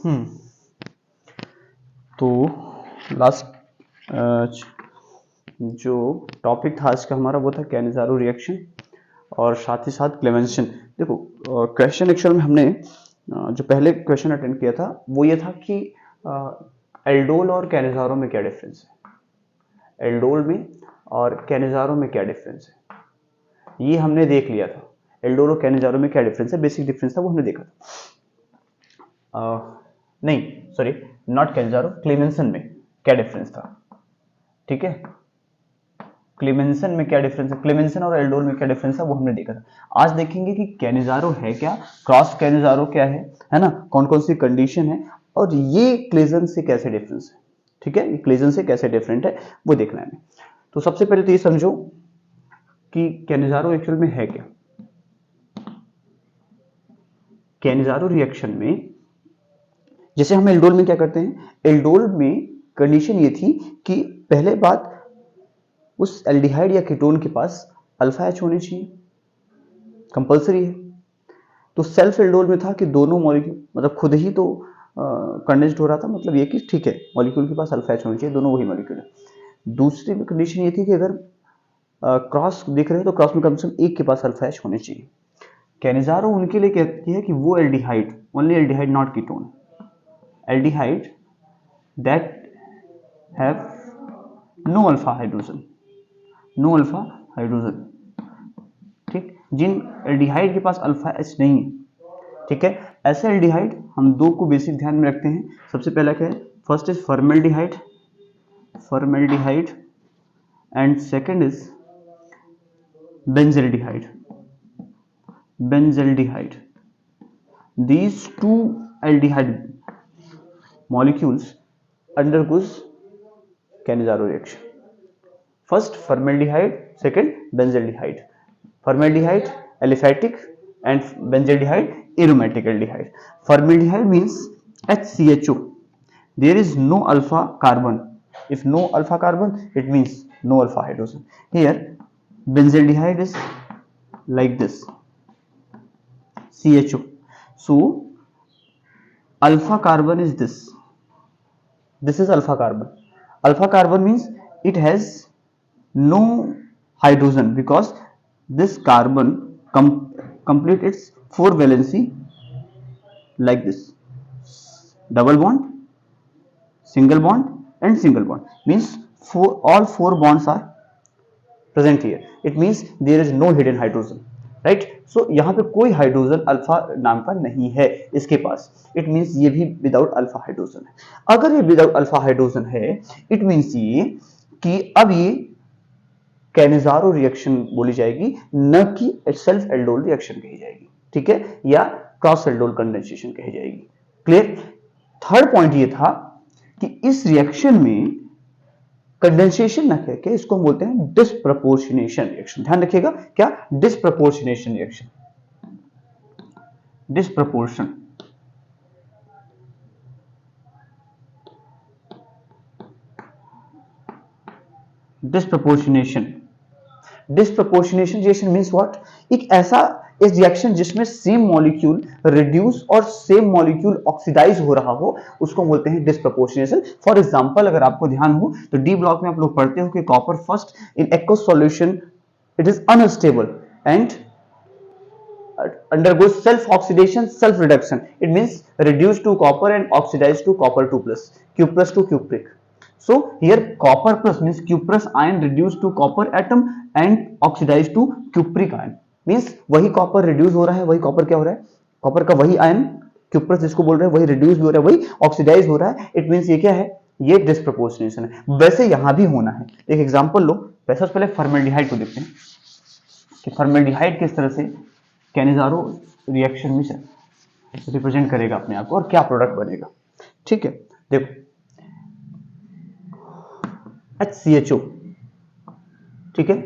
हम्म तो लास्ट जो टॉपिक था आज का हमारा वो था कैनिज़ारो रिएक्शन और साथ ही साथ क्लेमेंसन। देखो क्वेश्चन एक्चुअल में हमने जो पहले क्वेश्चन अटेंड किया था वो ये था कि एल्डोल और कैनिज़ारो में क्या डिफरेंस है, एल्डोल में और कैनिज़ारो में क्या डिफरेंस है, ये हमने देख लिया था। एल्डोल और कैनिज़ारो में क्या डिफरेंस है, बेसिक डिफरेंस था वो हमने देखा था। नहीं सॉरी, नॉट कैनिज़ारो, क्लेमेंसन में क्या डिफरेंस था। ठीक है, क्लेमेंसन में क्या डिफरेंस है, क्लेमेंसन और एल्डोल में क्या डिफरेंस है वो हमने देखा था। आज देखेंगे कि कैनिज़ारो है क्या, क्रॉस कैनिज़ारो क्या है ना, कौन कौन सी कंडीशन है और ये क्लेजन से कैसे डिफरेंस है। ठीक है, ये क्लेजन से कैसे डिफरेंट है वो देखना है। तो सबसे पहले तो ये समझो कि कैनिज़ारो एक्चुअल में है क्या। कैनिज़ारो रिएक्शन में जैसे हम एल्डोल में क्या करते हैं, एल्डोल में कंडीशन ये थी कि पहले बात उस एल्डिहाइड या कीटोन के पास अल्फा एच होनी चाहिए, कंपलसरी है। तो सेल्फ एल्डोल में था कि दोनों मॉलिक्यूल मतलब खुद ही तो कंडेंस्ड हो रहा था, मतलब ये कि ठीक है मॉलिक्यूल के पास अल्फा एच होनी चाहिए, दोनों वही मॉलिक्यूल है। दूसरी कंडीशन ये थी कि अगर क्रॉस देख रहे हैं तो क्रॉस में कम से कम एक के पास अल्फा एच होने चाहिए। कैनिज़ारो उनके लिए कहती है कि वो aldehyde, only aldehyde not ketone, aldehyde that have no alpha hydrogen, no alpha hydrogen. ठीक, जिन एल्डिहाइड के पास अल्फा एच नहीं है, ठीक है, ऐसे एल्डिहाइड हम दो को बेसिक ध्यान में रखते हैं। सबसे पहला क्या है, first is formaldehyde, formaldehyde and second is benzaldehyde, benzaldehyde. these two aldehyde molecules undergoes Cannizzaro reaction. First formaldehyde, second benzaldehyde. Formaldehyde aliphatic and benzaldehyde aromatic aldehyde. Formaldehyde means HCHO. There is no alpha carbon. If no alpha carbon, it means no alpha hydrogen. Here benzaldehyde is like this, CHO. So alpha carbon is this. This is alpha carbon. Alpha carbon means it has no hydrogen because this carbon complete its 4 valency like this, double bond, single bond and single bond, means all four bonds are present here. It means there is no hidden hydrogen, right. So यहाँ पे कोई hydrogen alpha नाम का नहीं है इसके पास, it means ये भी विदाउट अल्फा हाइड्रोजन है। अगर ये विदाउट अल्फा हाइड्रोजन है, इट मींस ये कि अब ये कैनिज़ारो रिएक्शन बोली जाएगी, न कि सेल्फ एल्डोल रिएक्शन कही जाएगी, ठीक है, या क्रॉस एल्डोल कंडेंसेशन कही जाएगी। क्लियर। थर्ड पॉइंट ये था कि इस रिएक्शन में कंडेंसेशन ना कहके इसको हम बोलते हैं डिस्प्रपोर्शनेशन रिएक्शन। ध्यान रखिएगा, क्या, disproportionation reaction, disproportion. Disproportionation, disproportionation reaction means what, एक ऐसा इस रिएक्शन जिसमें सेम मॉलिक्यूल रिड्यूस और सेम मॉलिक्यूल ऑक्सीडाइज हो रहा हो, उसको बोलते हैं डिस्प्रपोर्शनेशन। फॉर एग्जांपल अगर आपको ध्यान हो तो डी ब्लॉक में आप लोग पढ़ते हो कि copper first in aqueous solution it is unstable and undergoes self oxidation, self reduction. It means reduced to copper and oxidized to copper 2 plus, cupric. So here copper plus means cuprous ion reduced to copper atom and oxidized to cupric ion, means वही copper reduce हो रहा है, वही copper क्या हो रहा है, copper का वही ion cuprous जिसको बोल रहे हैं वही reduce भी हो रहा है, वही oxidize हो रहा है। It means ये क्या है, ये डिस्प्रपोर्शनेशन है। वैसे यहां भी होना है, एक एग्जांपल लो। वैसे पहले फॉर्मेल्डिहाइड को देखते हैं कि फॉर्मेल्डिहाइड किस तरह से कैनिज़ारो रिएक्शन में रिप्रेजेंट करेगा अपने आप को और क्या प्रोडक्ट बनेगा। ठीक है, देखो HCHO, ठीक है,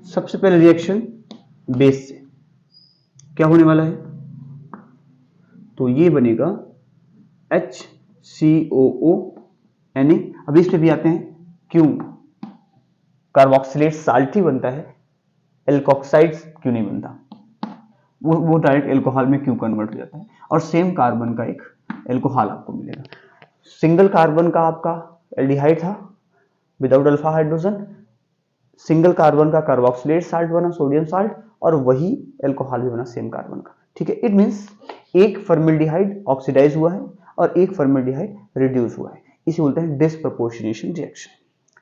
सबसे पहले रिएक्शन बेस से क्या होने वाला है, तो ये बनेगा HCOO Na। अभी इस पे भी आते हैं, क्यों कार्बोक्सिलेट साल्ट ही बनता है, एल्कोक्साइड्स क्यों नहीं बनता। वो डायरेक्ट एल्कोहल में क्यों कन्वर्ट हो जाता है। और सेम कार्बन का एक एल्कोहल आपको मिलेगा। सिंगल कार्बन का आपका एल्डिहाइड था without alpha hydrogen, single carbon का कार्बोक्सिलेट साल्ट बना सोडियम साल्ट, और वही एल्कोहल भी बना सेम कार्बन का। ठीक है, इट मींस एक फॉर्मेल्डिहाइड ऑक्सीडाइज हुआ है और एक फॉर्मेल्डिहाइड रिड्यूस हुआ है, इसे बोलते हैं डिसप्रपोर्शनेशन रिएक्शन।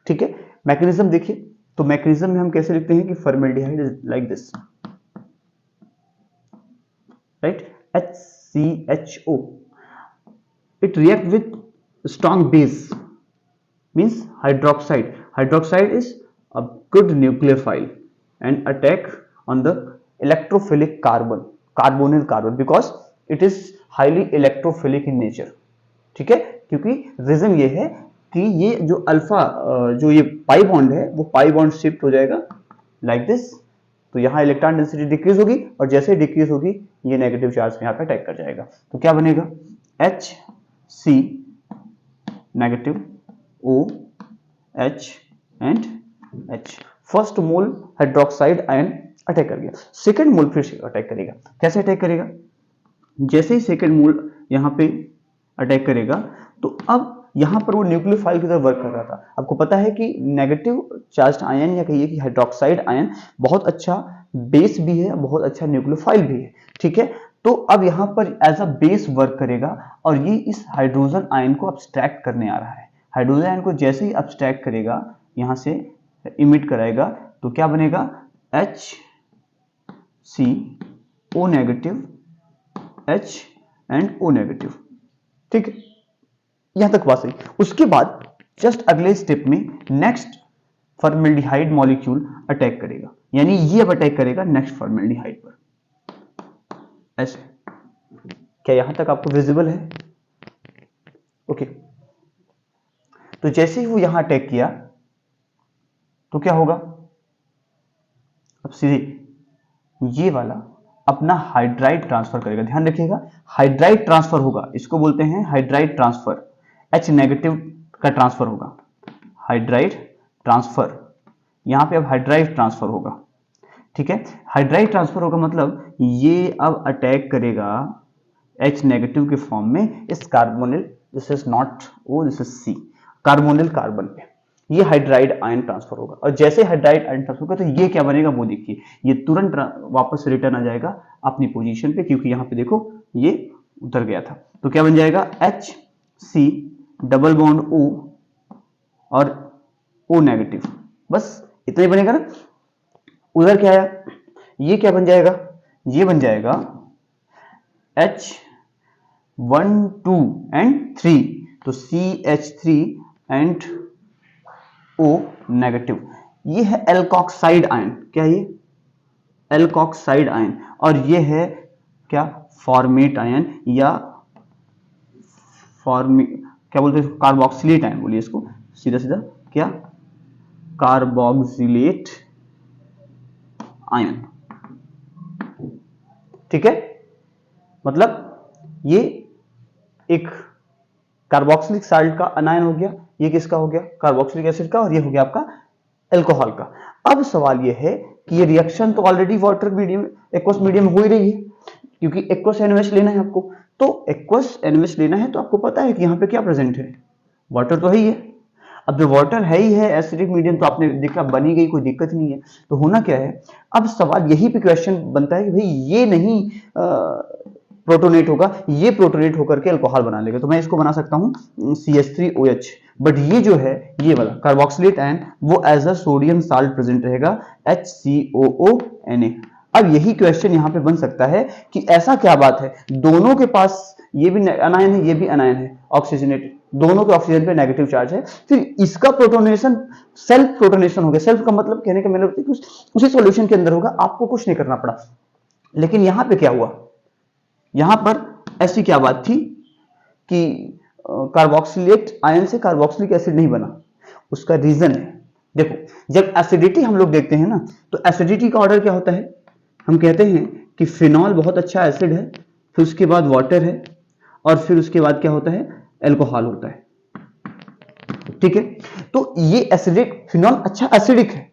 ठीक है, मैकेनिज्म देखिए, तो मैकेनिज्म में हम कैसे लिखते हैं कि formaldehyde is like this, right, HCHO, it react with strong base means hydroxide. Hydroxide is a good nucleophile and attack on the electrophilic carbon, carbonyl carbon, because it is highly electrophilic in nature. ठीक है, क्योंकि reason ये है कि ये जो alpha जो ये पाई बॉन्ड है वो पाई बॉन्ड शिफ्ट हो जाएगा लाइक दिस, तो यहाँ इलेक्ट्रॉन डेंसिटी डिक्रीज होगी और जैसे डिक्रीज होगी ये नेगेटिव चार्ज यहाँ पे अटैक कर जाएगा, तो क्या बनेगा HC negative OH and H। First mole hydroxide ion attack कर गया, सेकेंड मोल फिर से अटैक करेगा। कैसे अटैक करेगा, जैसे ही सेकेंड मोल यहाँ पे अटैक करेगा तो अब यहाँ पर वो न्यूक्लियोफाइल की तरह वर्क कर रहा था। आपको पता है कि नेगेटिव चार्ज आयन या कहिए कि हाइड्रोक्साइड आयन बहुत अच्छा बेस भी है, बहुत अच्छा न्यूक्लियोफाइल भी है। ठीक है, तो अब यहाँ पर एज अ बेस वर्क करेगा और ये इस हाइड्रोजन आयन को अब्स्ट्रैक्ट करने आ रहा है। हाइड्रोजन आयन को जैसे ही अब्स्ट्रैक्ट करेगा, यहाँ से इमिट कराएगा, तो क्या बनेगा HCO negative H and O negative. ठीक है, यहां तक बात सही। उसके बाद जस्ट अगले स्टेप में नेक्स्ट फॉर्मेल्डिहाइड मॉलिक्यूल अटैक करेगा, यानी ये अब अटैक करेगा नेक्स्ट फॉर्मेल्डिहाइड पर, ऐसे। क्या यहां तक आपको विजिबल है? ओके, तो जैसे ही वो यहां अटैक किया तो क्या होगा, अब सीधे ये वाला अपना हाइड्राइड ट्रांसफर करेगा। ध्यान रखिएगा, हाइड्राइड ट्रांसफर होगा, इसको बोलते हैं हाइड्राइड ट्रांसफर। H नेगेटिव का ट्रांसफर होगा, हाइड्राइड ट्रांसफर, यहां पे अब हाइड्राइड ट्रांसफर होगा। ठीक है, हाइड्राइड ट्रांसफर होगा मतलब ये अब अटैक करेगा H नेगेटिव के फॉर्म में इस carbonyl, this is not O, this is C, carbonyl carbon पे ये हाइड्राइड आयन ट्रांसफर होगा। और जैसे हाइड्राइड आयन ट्रांसफर होगा तो ये क्या बनेगा वो देखिए, ये तुरंत वापस रिटर्न आ जाएगा अपनी पोजीशन पे, क्योंकि यहाँ पे देखो ये उतर गया था। तो क्या बन जाएगा HC डबल बॉन्ड O और O नेगेटिव, बस इतना ही बनेगा ना। उधर क्या आया, ये क्या बन जाएगा, ये बन जाएगा H1 2 एंड 3, तो CH3 एंड O नेगेटिव। ये है एल्कोक्साइड आयन, क्या ये एल्कोक्साइड आयन, और ये है क्या फॉर्मेट आयन या क्या बोलते हैं कार्बोक्सिलेट आयन, बोलिए इसको सीधा सीधा, क्या कार्बोक्सिलेट आयन। ठीक है, मतलब ये एक कार्बोक्सिलिक साल्ट का अनायन हो गया, ये किसका हो गया कार्बोक्सिलिक एसिड का, और ये हो गया आपका एल्कोहल का। अब सवाल ये है कि ये रिएक्शन तो already water medium aqueous medium हो ही रही है, क्योंकि एक्वस NaOH लेना है आपको, तो एक्वस NaOH लेना है तो आपको पता है कि यहाँ पे क्या प्रेजेंट है, वाटर तो है ही है। अब जो वाटर है ही है एसिडिक मीडियम, तो आपने देखा बनी गई, कोई दिक्कत नहीं है। तो होना क्या है, अब सवाल यही पे क्वेश्चन बनता है कि भाई ये नहीं प्रोटोनेट होगा, ये प्रोटोनेट होकर के अल्कोहल बना लेगा, तो मैं इसको बना सकता हूँ CH3OH, बट ये जो है ये वाला कार्बोक्सिलेट आयन वो as a sodium salt present रहेगा HCOONA। अब यही क्वेश्चन यहाँ पे बन सकता है कि ऐसा क्या बात है, दोनों के पास ये भी अनायन है ये भी अनायन है ऑक्सीजनेटेड, दोनों के ऑक्सीजन पे नेगेटिव चार्ज है, फिर इसका प्रोटोनेशन सेल्फ प्रोटोनेशन हो गया। सेल्फ का मतलब कहने का मतलब उसी सॉल्यूशन के अंदर होगा, आपको कुछ नहीं करना पड़ा। लेकिन यहाँ पे क्या हुआ, यहां पर ऐसी क्या बात थी कि कार्बोक्सिलेट आयन से कार्बोक्सिलिक एसिड नहीं बना, उसका रीजन है। देखो जब एसिडिटी हम लोग देखते हैं ना, तो एसिडिटी का ऑर्डर क्या होता है, हम कहते हैं कि फिनॉल बहुत अच्छा एसिड है, फिर उसके बाद वाटर है, और फिर उसके बाद क्या होता है एल्कोहल होता है। ठीक है, तो ये एसिडिक फिनॉल अच्छा एसिडिक है,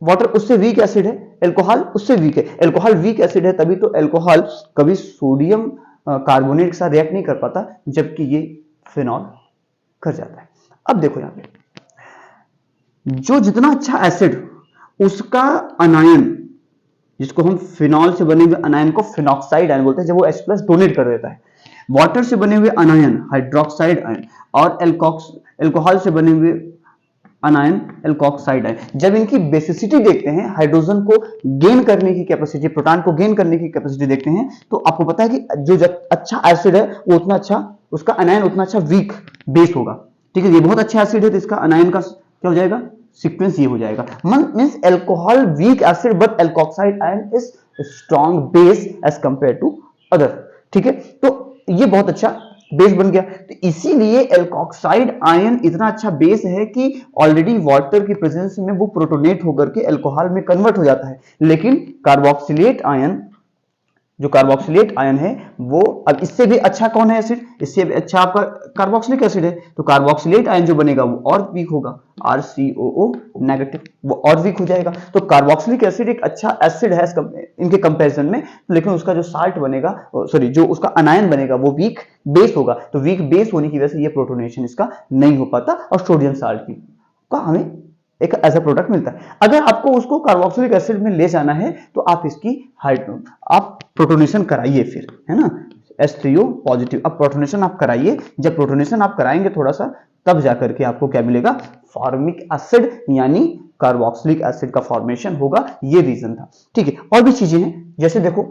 वाटर उससे वीक एसिड है, एल्कोहल उससे वीक है। एल्कोहल वीक एसिड है, तभी तो एल्कोहल कभी सोडियम कार्बोनेट के साथ रिएक्ट नहीं कर पाता, जबकि ये फिनॉल कर जाता है। अब देखो यहां पे जो जितना अच्छा एसिड, उसका अनायन, जिसको हम फिनॉल से बने हुए अनायन को फिनॉक्साइड आयन बोलते हैं, जब वो H+ डोनेट कर देता है। वाटर से बने हुए अनायन हाइड्रोक्साइड आयन, और एल्कोहल से बने हुए अनायन एल्कोक्साइड आयन, जब इनकी बेसिसिटी देखते हैं, हाइड्रोजन को गेन करने की कैपेसिटी, प्रोटॉन को गेन करने की कैपेसिटी देखते हैं, तो आपको पता है कि जो अच्छा एसिड है वो उतना अच्छा, उसका अनायन उतना अच्छा वीक बेस होगा। ठीक है, ये बहुत अच्छा एसिड है तो इसका अनायन का क्या हो जाएगा, सीक्वेंस ये हो जाएगा। Means alcohol weak acid but alkoxide ion is strong base as compare to other. ठीक है, तो ये बहुत अच्छा बेस बन गया। तो इसीलिए एल्कोक्साइड आयन इतना अच्छा बेस है कि ऑलरेडी वाटर की प्रेजेंस में वो प्रोटोनेट होकर के अल्कोहल में कन्वर्ट हो जाता है। लेकिन कार्बोक्सिलेट आयन, जो कार्बोक्सिलेट आयन है वो, अब इससे भी अच्छा कौन है एसिड, इससे भी अच्छा आपका कार्बोक्सिलिक एसिड है, तो कार्बोक्सिलेट आयन जो बनेगा वो और वीक होगा, RCOO नेगेटिव, वो और वीक हो जाएगा। तो कार्बोक्सिलिक एसिड एक अच्छा एसिड है इनके कंपैरिजन में, लेकिन उसका जो साल्ट बनेगा, सॉरी जो उसका अनायन बनेगा वो वीक बेस होगा। तो वीक बेस होने की वजह से ये प्रोटोनेशन इसका नहीं हो पाता, और सोडियम साल्ट की का हमें एक ऐसा प्रोडक्ट मिलता है। अगर आपको उसको कार्बोक्सिलिक एसिड में ले जाना है तो आप इसकी आप प्रोटोनेशन कराइए फिर, है ना, H3O पॉजिटिव। अब प्रोटोनेशन आप कराइए, जब प्रोटोनेशन आप कराएंगे थोड़ा सा, तब जाकर के आपको क्या मिलेगा, फॉर्मिक एसिड यानी कार्बोक्सिलिक एसिड का फॉर्मेशन होगा। ये रीजन था। ठीक है, और भी चीजें हैं, जैसे देखो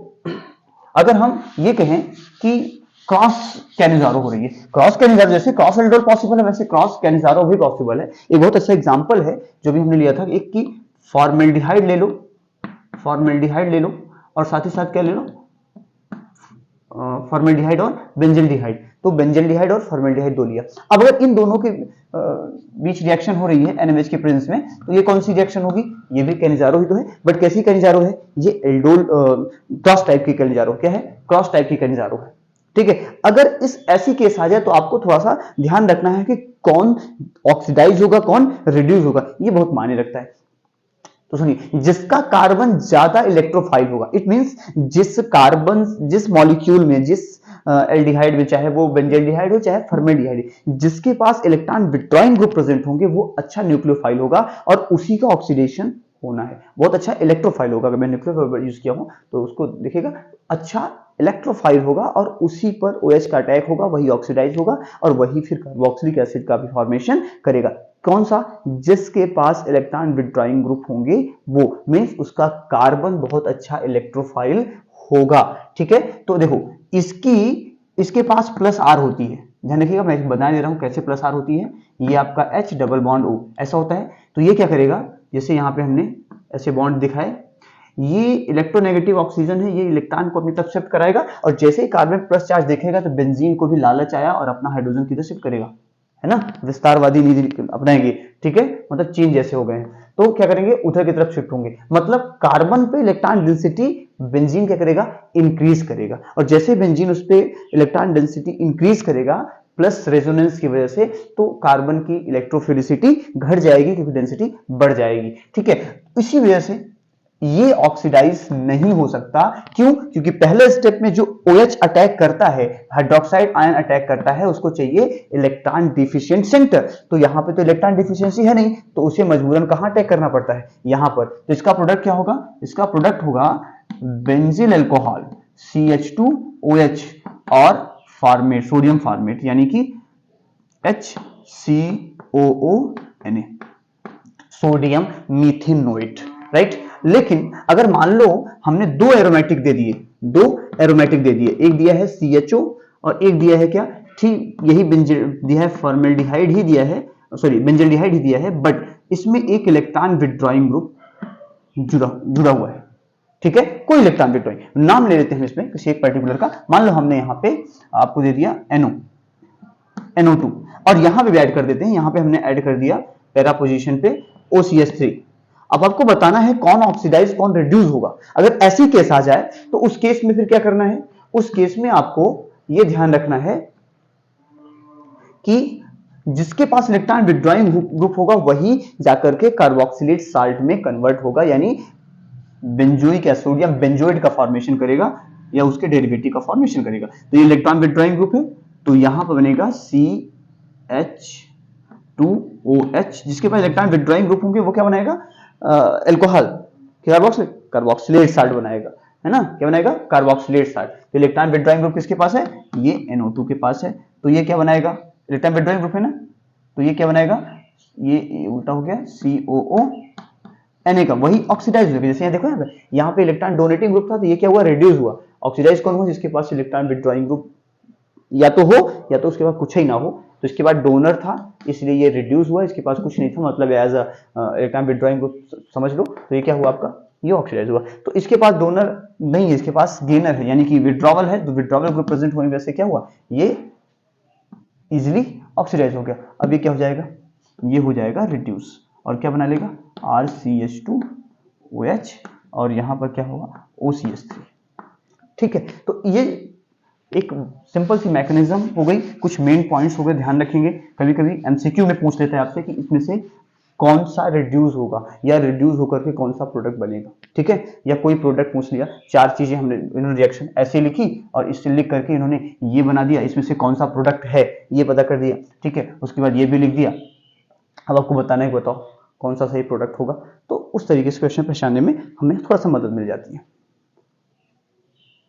अगर हम ये कहें कि क्रॉस कैनिजारो हो रही है, क्रॉस कैनिजारो जैसे क्रॉस एल्डोल पॉसिबल है, वैसे क्रॉस कैनिजारो भी पॉसिबल है। एक बहुत अच्छा एग्जांपल है जो भी हमने लिया था, एक की फॉर्मेल्डिहाइड ले लो, फॉर्मेल्डिहाइड ले लो, और साथ ही साथ क्या ले लो, फॉर्मेल्डिहाइड और बेंजल्डिहाइड। तो बेंजल्डिहाइड और फॉर्मेल्डिहाइड दो लिया। अब अगर इन दोनों के बीच रिएक्शन हो रही है NaOH के प्रेजेंस में, तो ये कौन सी रिएक्शन होगी, ये भी कैनिजारो ही तो है, बट कैसी कैनिजारो है, ये एल्डोल क्रॉस टाइप की कैनिजारो, क्या है, क्रॉस टाइप की कैनिजारो है। ठीक है, अगर इस ऐसी केस आ जाए तो आपको थोड़ा सा ध्यान रखना है कि कौन ऑक्सीडाइज होगा, कौन रिड्यूस होगा, ये बहुत मायने रखता है। तो सुनिए, जिसका कार्बन ज्यादा इलेक्ट्रोफाइल होगा, इट मींस जिस कार्बन, जिस मॉलिक्यूल में, जिस एल्डिहाइड में, चाहे वो बेंजल्डिहाइड हो चाहे फॉर्मेल्डिहाइड, जिसके पास इलेक्ट्रॉन विड्रॉइंग ग्रुप प्रेजेंट होंगे वो अच्छा न्यूक्लियोफाइल होगा, और उसी का ऑक्सीडेशन होना है, बहुत अच्छा इलेक्ट्रोफाइल होगा। अगर मैं न्यूक्लियोफाइल यूज किया हूं तो उसको देखिएगा, अच्छा इलेक्ट्रोफाइल होगा, और उसी पर OH का अटैक होगा, वही ऑक्सीडाइज होगा, और वही फिर कार्बोक्सिलिक एसिड का भी फॉर्मेशन करेगा। कौन सा, जिसके पास इलेक्ट्रॉन विड्रॉइंग ग्रुप होंगे वो, मींस उसका कार्बन बहुत अच्छा इलेक्ट्रोफाइल होगा। ठीक है, तो देखो इसके पास +R होती है, ध्यान रखिएगा, मैं बता दे रहा हूं कैसे +R होती है। ये आपका H डबल बॉन्ड O ऐसा होता है। तो ये क्या करेगा, जैसे यहां पे हमने ऐसे बॉन्ड दिखाए, ये इलेक्ट्रोनेगेटिव ऑक्सीजन है, ये इलेक्ट्रॉन को अपनी तरफ शिफ्ट कराएगा, और जैसे ही कार्बन प्लस चार्ज देखेगा तो बेंजीन को भी लालच आया और अपना हाइड्रोजन किधर शिफ्ट करेगा, है ना, विस्तारवादी नीति अपनाएंगे। ठीक है, मतलब चीन जैसे हो गए हैं, तो क्या करेंगे, उधर की तरफ शिफ्ट होंगे। मतलब कार्बन पे इलेक्ट्रॉन डेंसिटी बेंजीन क्या करेगा, इंक्रीज करेगा, और जैसे बेंजीन उस पे इलेक्ट्रॉन डेंसिटी इंक्रीज करेगा प्लस रेजोनेंस की वजह से, तो कार्बन की इलेक्ट्रोफिलिसिटी घट जाएगी क्योंकि डेंसिटी बढ़ जाएगी। ठीक है, इसी वजह से ये ऑक्सीडाइज नहीं हो सकता। क्यों, क्योंकि पहले स्टेप में जो OH अटैक करता है, हाइड्रोक्साइड आयन अटैक करता है, उसको चाहिए इलेक्ट्रॉन डिफिशिएंट सेंटर। तो यहां पे तो इलेक्ट्रॉन डिफिशियंसी है नहीं, तो उसे मजबूरन कहां अटैक करना पड़ता है, यहां पर। तो इसका प्रोडक्ट क्या होगा, इसका प्रोडक्ट होगा बेंजिल अल्कोहल CH2OH और फॉर्मेट, सोडियम फॉर्मेट, यानी कि HCOONA, सोडियम मीथेनोएट, राइट। लेकिन अगर मान लो हमने दो एरोमेटिक दे दिए, एक दिया है CHO और एक दिया है क्या, ठीक यही दिया है फॉर्मेल्डिहाइड ही दिया है, सॉरी बेंजल्डिहाइड ही दिया है, बट इसमें एक इलेक्ट्रॉन विड्रॉइंग ग्रुप जुड़ा हुआ है। ठीक है, कोई इलेक्ट्रॉन विड्रॉइंग नाम ले लेते हैं इसमें किसी एक पर्टिकुलर का। मान लो हमने यहाँ पे आपको दे दिया NO2, और यहां पे भी ऐड कर देते हैं, यहां पे हमने ऐड कर दिया पैरा पोजीशन पे OCH3। अब आपको बताना है कौन ऑक्सीडाइज कौन रिड्यूस होगा। अगर ऐसी केस आ जाए तो उस केस में फिर क्या करना है, उस केस में आपको यह ध्यान रखना है कि जिसके पास इलेक्ट्रॉन विड्रॉइंग ग्रुप होगा वही जाकर के कार्बोक्सिलेट साल्ट में कन्वर्ट होगा, यानी बेंजोइक एसिड या बेंजोइड का फॉर्मेशन करेगा या उसके डेरिवेटिव का फॉर्मेशन करेगा। तो ये इलेक्ट्रॉन विड्रॉइंग ग्रुप है, तो यहां पर बनेगा CH2OH। जिसके पास इलेक्ट्रॉन विड्रॉइंग ग्रुप होंगे वो क्या बनाएगा, अल्कोहल, कार्बोक्सिलेट साल्ट बनाएगा, है ना, क्या बनाएगा, कार्बोक्सिलेट साल्ट। तो इलेक्ट्रॉन विड्रॉइंग ग्रुप किसके पास है, ये NO2 के पास है, तो ये क्या बनाएगा, इलेक्ट्रॉन विड्रॉइंग ग्रुप है ना, तो ये क्या बनाएगा, ये उल्टा हो गया COO Na का, वही ऑक्सीडाइज हो गया। जैसे यहाँ देखो, यहाँ पे इलेक्ट्रॉन डोनेटिंग ग्रुप था तो ये क्या हुआ, रिड्यूस हुआ। ऑक्सीडाइज कौन हुआ, जिसके पास इलेक्ट्रॉन विड्रॉइंग ग्रुप या तो हो या तो उसके पास कुछ ही ना हो, तो इसके बाद डोनर था इसलिए ये रिड्यूस हुआ, इसके पास कुछ नहीं था, मतलब एज इलेक्ट्रॉन विड्रॉइंग ग्रुप समझ लो, तो ये क्या हुआ आपका, ये ऑक्सीडाइज हुआ। तो इसके पास डोनर नहीं है, इसके पास गेनर है, यानी कि विड्रॉवल है, तो विड्रॉवल ग्रुप प्रेजेंट होने की वजह से क्या हुआ, ये इजिली ऑक्सीडाइज हो गया। अब ये क्या हो जाएगा, ये हो जाएगा रिड्यूस, और क्या बना लेगा, RCH2OH, और यहां पर क्या होगा, OCH3। ठीक है, तो ये एक सिंपल सी मैकेनिज्म हो गई, कुछ मेन पॉइंट्स हो गए, ध्यान रखेंगे। कभी कभी एमसीक्यू में पूछ लेते हैं आपसे कि इसमें से कौन सा रिड्यूस होगा या रिड्यूस होकर के कौन सा प्रोडक्ट बनेगा। ठीक है, या कोई प्रोडक्ट पूछ लिया, चार चीजें हमने, इन्होंने रिएक्शन ऐसे लिखी और इससे लिख करके इन्होंने ये बना दिया, इसमें से कौन सा प्रोडक्ट है ये पता कर दिया। ठीक है, उसके बाद ये भी लिख दिया, अब आपको बताना है, बताओ कौन सा सही प्रोडक्ट होगा। तो उस तरीके से क्वेश्चन पहचानने में हमें थोड़ा सा मदद मिल जाती है।